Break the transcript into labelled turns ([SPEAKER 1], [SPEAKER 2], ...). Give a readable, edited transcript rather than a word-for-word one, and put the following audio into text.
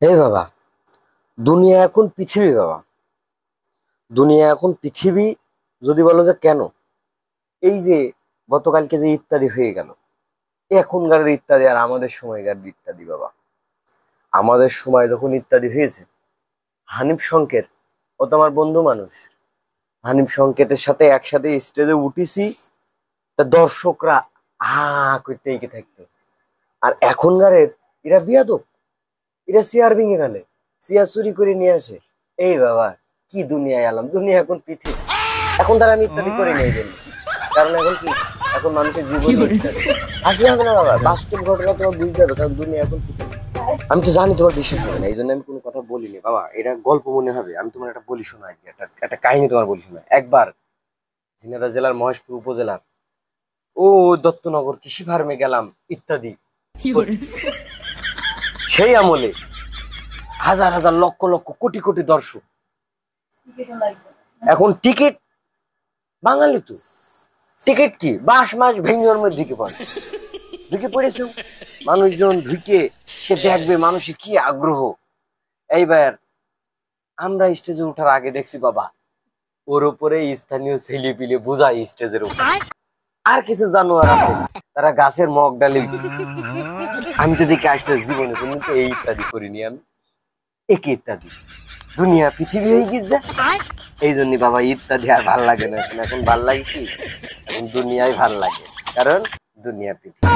[SPEAKER 1] এই বাবা, দুনিয়া এখন পৃথিবী বাবা। দুনিয়া এখন পৃথিবী। যদি বলো যে কেন, এই যে গতকালকে যে ইত্যাদি হয়ে গেল, এখনকার ইত্যাদি আর আমাদের সময়কার ইত্যাদি বাবা। আমাদের সময় যখন ইত্যাদি হয়েছে, হানিফ সংকেত, ও তো আমার বন্ধু মানুষ। হানিফ সংকেতের সাথে একসাথে স্টেজে উঠেছি, তা দর্শকরা হা করতে এঁকে থাকতো। আর এখনকারের এরা বিয়াদব, এরা চেয়ার ভেঙে ফেলে, চেয়ার চুরি করে নিয়ে আসে। এই বাবা, কি দুনিয়ায় এলাম! দুনিয়া এখন পৃথিবী। এখন তারা আমি ইত্যাদি করে নেই জন্য, কারণ এখন কি, এখন মানুষের জীবনে ইত্যাদি আসলে হবে না বাবা। বাস্তব ঘটনা তোমার বুঝতে হবে, কারণ দুনিয়া এখন পৃথিবী। আমি তো জানি তোমার বিশ্বাস হবে না, এই জন্য আমি কোনো কথা বলিনি বাবা। এটা গল্প মনে হবে, আমি তোমার একটা বলি শোনা, আজকে একটা একটা কাহিনী তোমার বলি শোনা। একবার ঝিনাইদহ জেলার মহেশপুর উপজেলার ও দত্তনগর কৃষি ফার্মে গেলাম ইত্যাদি করতে। সেই আমলে হাজার হাজার লক্ষ লক্ষ কোটি কোটি দর্শক। এখন টিকিট, বাঙালি তো, টিকিট কি বাস মাস ভেঙে মধ্যে ঢুকে পড়ে, ঢুকে পড়েছে মানুষজন ঢুকে, সে দেখবে মানুষের কি আগ্রহ। এইবার আমরা স্টেজে ওঠার আগে দেখছি বাবা, ওর উপরে স্থানীয় ছেলে পিলে বোঝায় স্টেজের উপর। আর কিছু জানোয়ার আছে, তারা গাছের মগ ডালে উঠেছে। আমি তো দেখে আসছে জীবনে কোনদিন এই ইত্যাদি করিনি আমি, একে ইত্যাদি। দুনিয়া পৃথিবী হয়ে গিয়েছে, এই জন্য বাবা ইত্যাদি আর ভাল লাগে না। এখন এখন ভাল লাগে কি, এখন দুনিয়ায় ভাল লাগে, কারণ দুনিয়া পৃথিবী।